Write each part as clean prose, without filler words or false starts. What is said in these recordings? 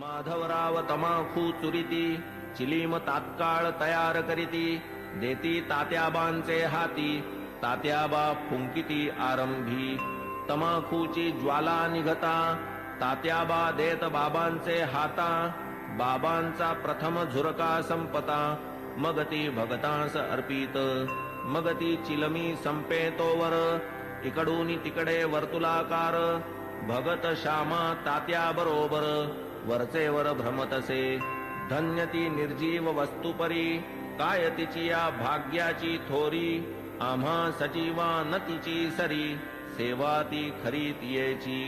माधवराव तमाखू चुरिती चिलीम तात्काळ तयार करीती देती तात्याबांचे हाती तात्याबा फुंकिती आरंभी तमाखूची ज्वाला निघता तात्याबा देत बाबांचे हाता बाबांचा प्रथम झुरका संपता मग ती भगतांस अर्पित मग ती चिलमी संपे तोवर इकडून तिकडे वर्तुलाकार भगत श्यामा तात्या बरोबर वरचे वर भ्रमतसे धन्य ती निर्जीव वस्तुपरी काय तिची या भाग्याची थोरी आम्हा सजीवा न तिची सरी सेवा ती खरी तियेची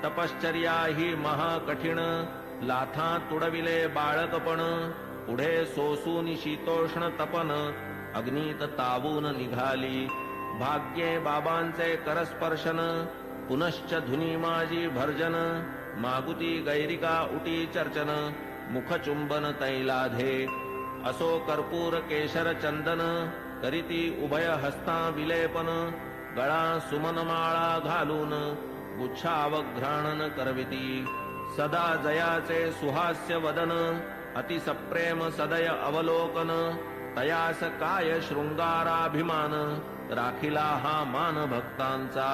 तपश्चर्या ही महाकठीण लाथा तुडविले बाळकपण पुढे सोसून शीतोष्ण तपन अग्नीत तावून निघाली भाग्ये बाबांचे करस्पर्शन पुनश्च धुनी माझी भर्जन मागुती गैरिका उटी चर्चन मुखचुंबन तैलाधे असो कर्पूर केशर चंदन करीती उभय हस्ता विलेपन गळा सुमनमाळा घालून गुच्छावघ्राणन करविती सदा जयाचे सुहास्य वदन अतिसप्रेम सदय अवलोकन तयास काय शृंगाराभिमान राखिला हा मान भक्तांचा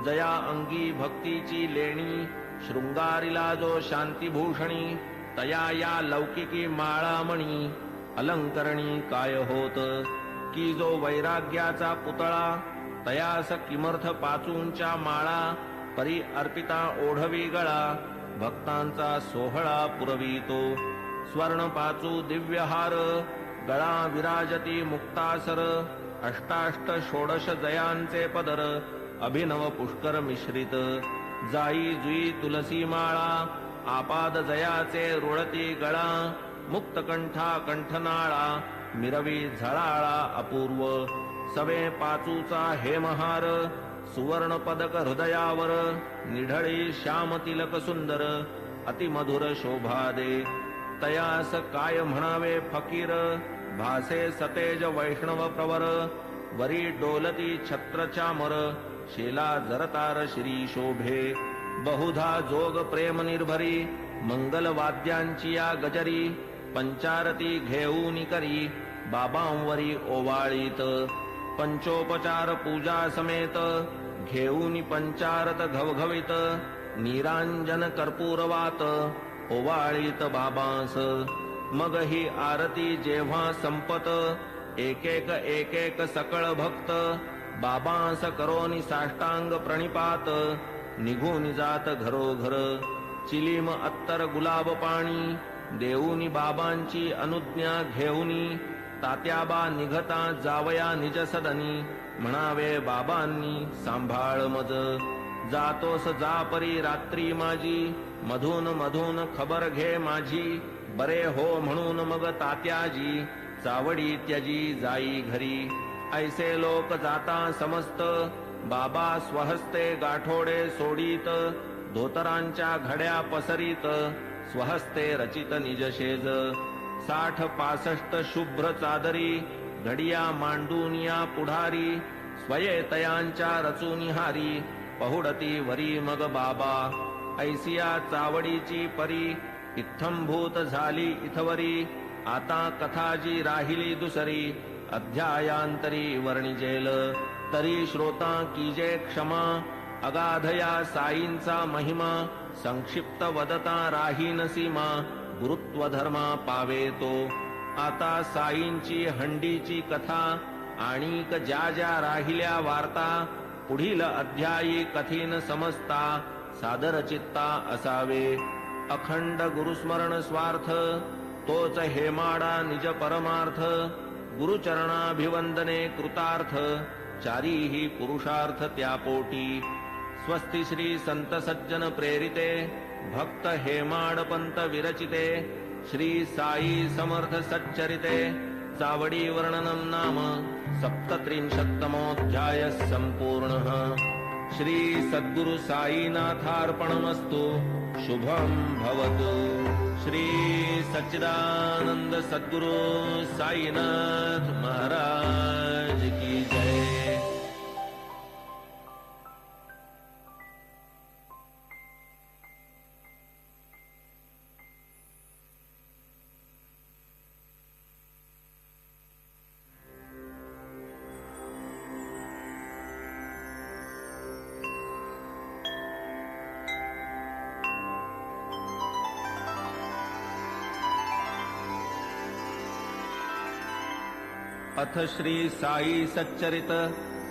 जया अंगी भक्तीची लेणी शृंगारिला जो शांतीभूषणी तया या लौकिकी माळामणी अलंकरणी काय होत की जो वैराग्याचा पुतळा तयास किमर्थ पाचूंच्या माळा परी अर्पिता ओढवी गळा भक्तांचा सोहळा पुरवितो स्वर्ण पाचू दिव्यहार गळा विराजती मुक्तासर अष्टाष्ट षोडश जयांचे पदर अभिनव पुष्कर मिश्रित जाई जुई तुलसी माळा आपाद जयाचे रुळती गळा मुक्तकंठा कंठनाळा मिरवी झळाळा अपूर्व सवे पाचूचा हेमहार सुवर्ण पदक हृदयावर निढळी श्याम तिलक सुंदर अतिमधुर शोभा दे तयास काय म्हणावे फकीर भासे सतेज वैष्णव प्रवर वरी डोलती छत्र चामर शेला जरतार श्री शोभे बहुधा जोग प्रेम निर्भरी मंगल वाद्यांची या गजरी पंचारती घेऊनी करी बाबांवरी ओवाळीत पंचोपचार पूजा समेत घेऊनी पंचारत घवघवित निरांजन कर्पूरवात ओवाळीत बाबांस मग ही आरती जेव्हा संपत एक एक सकळ भक्त बाबांस करोनी साष्टांग प्रणिपात निघून जात घरोघर चिलीम अत्तर गुलाब पाणी देऊनी बाबांची अनुज्ञा घेऊनी तात्याबा निघता जावया निज सदनी म्हणावे बाबांनी सांभाळ मज जातोस जापरी रात्री माझी मधून मधून खबर घे माझी बरे हो म्हणून मग तात्याजी चावडी त्यजी जाई घरी ऐसे लोक जाता समस्त बाबा स्वहस्ते गाठोडे सोडीत धोतरांच्या घड्या पसरीत स्वहस्ते रचित निजशेज 60-65 शुभ्र चादरी घडिया मांडून या पुढारी स्वये तयांच्या रचून हारी पहुडती वरी मग बाबा ऐसिया चावडीची परी इत्थंभूत झाली इथवरी आता कथा जी राहिली दुसरी अध्यायांतरी वर्णिजेल तरी श्रोता कीजे क्षमा अगाधया साईंचा महिमा संक्षिप्त वदता राहीन सीमा गुरुत्व धर्मा पावे तो आता साईंची हंडीची कथा आणिक ज्या ज्या राहिल्या वार्ता पुढील अध्यायी कथीन समजता सादर चित्ता असावे अखंड गुरुस्मरण स्वार्थ तोच हेमाडा निज परमार्थ गुरुचरणाभिवंदने कृतार्थ चारीही पुरुषार्थ त्या पोटी स्वस्ति श्री संत सज्जन प्रेरिते भक्त हेमाडपंत विरचिते श्री साई समर्थ सच्चरिते चावडी वर्णनम नाम 37तमोऽध्याय संपूर्णः श्री सद्गुरु साईनाथार्पणमस्तु शुभं भवतु श्री सच्चिदानंद सद्गुरु साईनाथ महाराज की जय। अथ श्री साई सच्चरित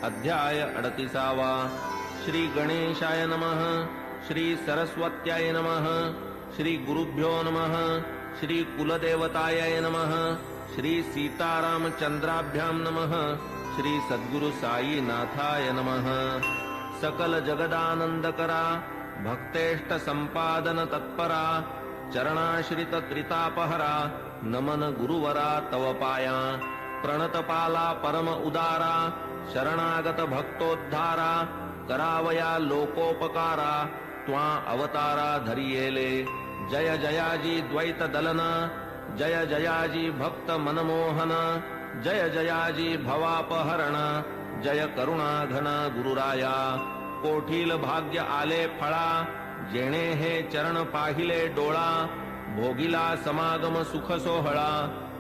अध्याय 38वा। श्री गणेशाय नमः। श्री सरस्वत्याय नमः। श्री गुरुभ्यो नमः। श्री कुलदेवताय नमः। श्री सीतारामचंद्राभ्यां नमः। श्री सद्गुरु साई नाथाय नमः। सकल जगदानंदकरा भक्तेष्ट संपादन तत्परा चरणाश्रित त्रितापहरा नमन गुरुवरा तव पाया प्रणतपाला परम उदारा शरणागत भक्तोद्धारा करावया लोकोपकारा त्वा अवतारा धरियेले जय जयाजी द्वैत दलना जय जयाजी भक्त मनमोहन जय जयाजी भवापहरण जय करुणा घन गुरुराया कोठील भाग्य आले फळा जेणे हे चरण पाहिले डोळा भोगिला समागम सुख सोहळा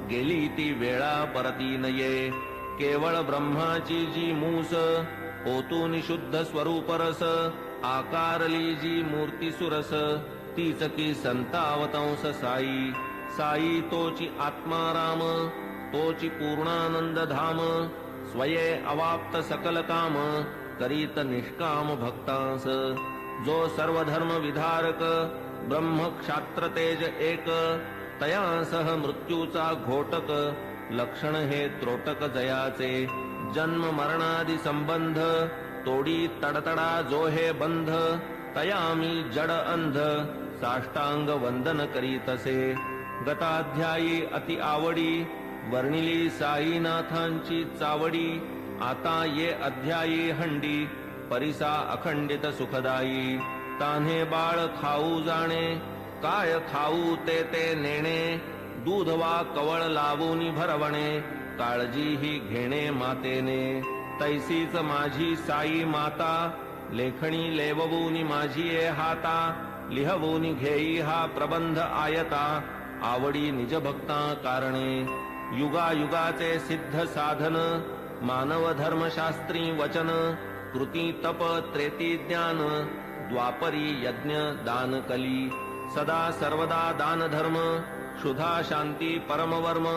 गेली ती वेळा परती नये केवळ ब्रह्माची जी मूस ओतून शुद्ध स्वरूप रस आकारली जी मूर्ती सुरस तीच की संतावतंस साई साई तोची आत्माराम तोची पूर्णानंद धाम स्वये अवाप्त सकल काम करीत निष्काम भक्तांस जो सर्वधर्म विधारक ब्रह्म क्षात्र तेज एक तया सह मृत्यूचा घोटक लक्षण हे त्रोटक जयाचे जन्म मरणादि संबंध तोडी तडतडा जो हे बंध तया मी जड अंध साष्टांग वंदन करीतसे गताध्यायी अति आवडी वर्णिली साईनाथांची चावडी आता ये अध्यायी हंडी परिसा अखंडित सुखदायी तान्हे बाळ खाऊ जाणे काय खाऊ ते ते नेणे दूध वा कवळ लावून भरवणे काळजी ही घेणे मातेने तैसीच माझी साई माता लेखणी लेववून माझी ये हाता लिहवून घेई हा प्रबंध आयता आवडी निज भक्ता कारणे युगायुगाचे सिद्ध साधन मानव धर्मशास्त्री वचन कृती तप त्रेती ज्ञान द्वापरी यज्ञ दान कली सदा सर्वदा दान धर्म क्षुधा शांती परमवर्म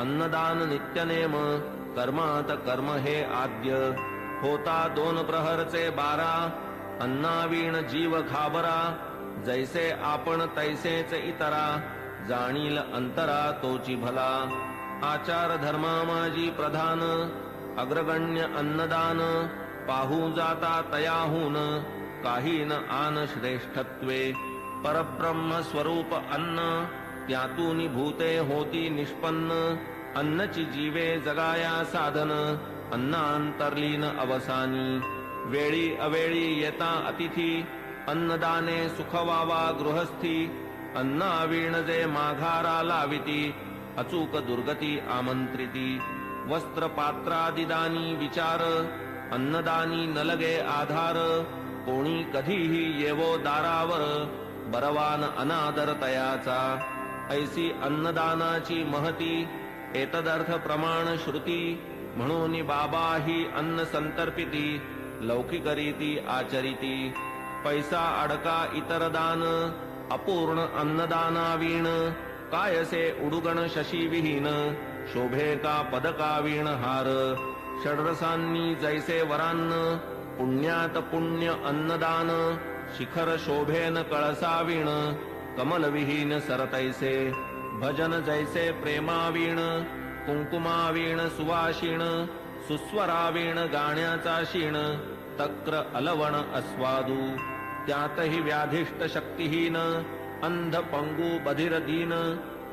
अन्नदान नित्यनेम कर्मात कर्म हे आद्य होता 2 प्रहरचे 12 अन्नावीण जीव घाबरा जैसे आपण तैसेच इतरा जाणील अंतरा तोची भला आचार धर्मा माझी प्रधान अग्रगण्य अन्नदान पाहू जाता तयाहून काही न आन श्रेष्ठत्वे परब्रह्म स्वरूप अन्न त्यातून भूते होती निष्पन्न अन्नची जीवे जगाया साधन अन्नांतर्लीन अवसानी वेळी अवेळी येता अतिथी अन्नदाने सुखवावा गृहस्थी अन्नावीण जे माघारा लाविती अचूक दुर्गती आमंत्रिती वस्त्र पात्रादिदानी विचार अन्नदानी नलगे आधार कोणी कधीही येवो दारावर बरवान अनादर तयाचा ऐसी अन्नदानाची महती एतदर्थ प्रमाण श्रुती म्हणून बाबा ही अन्न संतर्पिती लौकिकरीती आचरिती पैसा अडका इतर दान अपूर्ण अन्नदानावीण कायसे उडुगण शशी विहीन शोभे का पदकावीण हार षड्रसांनी जैसे वरान्न पुण्यात पुण्य अन्नदान शिखर शोभेन कळसावीण कमलविहीन सरतैसे भजन जैसे प्रेमावीण कुंकुमावीण सुवाशीण सुस्वरावीण गाण्याचा शीण तक्र अलवण अस्वादू त्यातही व्याधिष्ट शक्तिहीन अंध पंगू बधिर दीन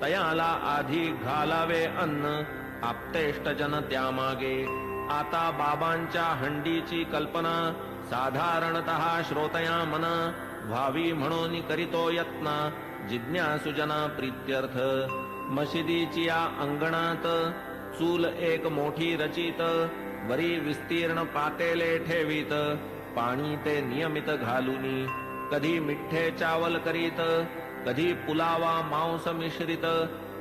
तयाला आधी घालावे अन्न आप्तेष्ट जन त्यामागे आता बाबांच्या हंडीची कल्पना साधारणतः श्रोतया मन व्हावी म्हणून करीतो यत्न जिज्ञासुजना प्रीत्यर्थ मशिदीची या अंगणात चूल एक मोठी रचित वरी विस्तीर्ण पातेले ठेवीत पाणी ते नियमित घालूनी कधी मिठ्ठे चावल करीत कधी पुलावा मांस मिश्रित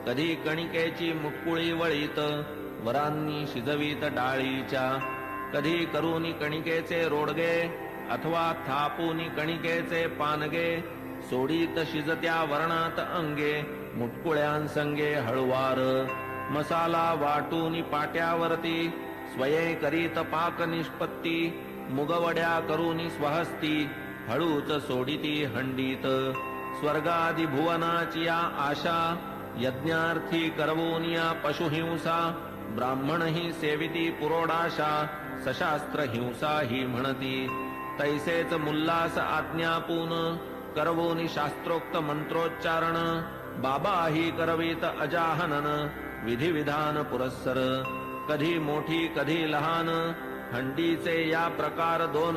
कधी कणिकेची मुटकुळी वळीत वरांनी शिजवीत डाळीच्या कधी करूनी कणिकेचे रोडगे अथवा थापूनी कणिकेचे पानगे सोडीत शिजत्या वर्णात अंगे मुटकुळ्यांसंगे हळुवार मसाला वाटूनी पाट्यावरती स्वये करीत पाक निष्पत्ती मुगवड्या करूनी स्वहस्ती हळूच सोडिती हंडीत स्वर्गादि भुवनाची या आशा यज्ञार्थी करवोनिया पशुहिंसा ब्राह्मण ही सेविती पुरोडाशा सशास्त्र हिंसा ही म्हणती तैसेच मुल्लास आज्ञापून करवोनी शास्त्रोक्त मंत्रोच्चारण बाबा ही करवीत अजाहनन विधिविधान पुरस्सर कधी मोठी कधी लहान हंडीचे या प्रकार दोन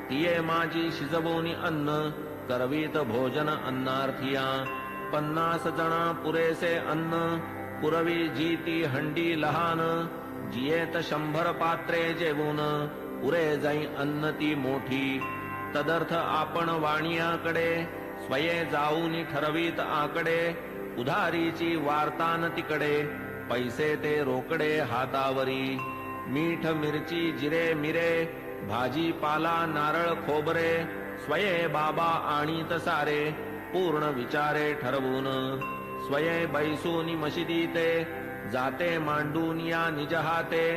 तिये माझी शिजवोनी अन्न करवीत भोजन अन्नार्थिया 50 जना पुरेसे अन्न पुरवी जी ती हंडी लहान जियेत 100 पात्रे जेवून पुरे जाई अन्न ती मोठी तदर्थ आपण वाणियाकडे स्वये जाऊनी ठरवीत आकडे उधारीची वार्तान तिकडे पैसे ते रोकडे हातावरी मीठ मिरची जिरे मिरे भाजीपाला नारळ खोबरे स्वये बाबा आणीत सारे पूर्ण विचारे ठरवून स्वये बैसूनी मशिदीते जाते मांडून या निज हाते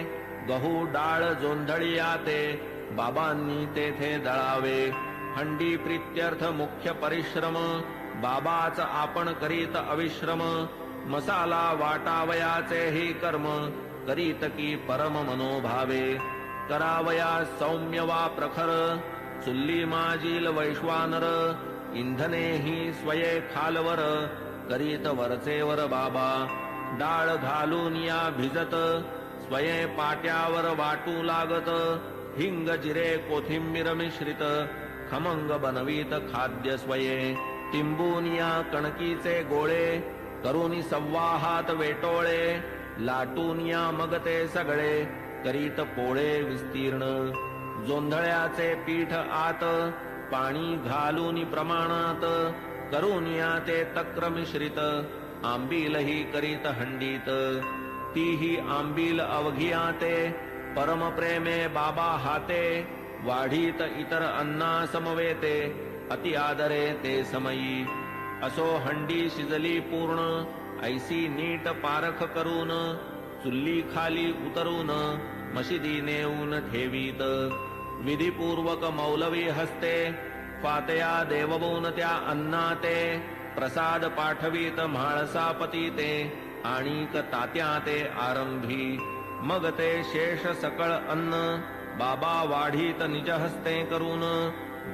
गहू डाळ जोंधळियाते बाबांनी तेथे दळावे हंडी प्रीत्यर्थ मुख्य परिश्रम बाबाच आपण करीत अविश्रम मसाला वाटावयाचे ही कर्म करीत की परम मनोभावे करावया सौम्य वा प्रखर चुल्ली माजील वैश्वानर इंधने ही स्वये खालवर करीत वरचेवर बाबा डाळ घालून या भिजत स्वये पाट्यावर वाटू लागत हिंग जिरे कोथिंबीर मिश्रित खमंग बनवीत खाद्य स्वये टिंबून या कणकीचे गोळे करूनी सव्वाहात वेटोळे लाटून या मग ते सगळे करीत पोळे विस्तीर्ण जोंधळ्याचे पीठ आत पाणी घालून प्रमाणात करून या ते तक्र मिश्रित आंबीलही करीत हंडीत तीही आंबील अवघियाते परम प्रेमे बाबा हाते वाढीत इतर अन्ना समवेते अति आदरे ते समयी असो हंडी शिजली पूर्ण ऐसी नीट पारख करून चुल्ली खाली उतरून मशिदी नेऊन ठेवीत विधिपूर्वक मौलवी हस्ते फातया देववून त्या अन्नाते प्रसाद पाठवीत म्हाळसापती ते आणिक तात्या ते आरंभी मग ते शेष सकळ अन्न बाबा वाढीत निज हस्ते करून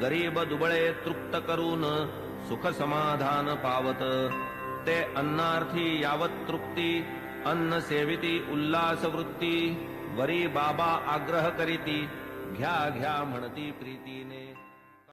गरीब दुबळे तृप्त करून सुख समाधान पावत ते अन्नार्थी यावत तृप्ती अन्न सेविती उल्लास वृत्ती वरी बाबा आग्रह करीती घ्या घ्या म्हणती प्रीतीने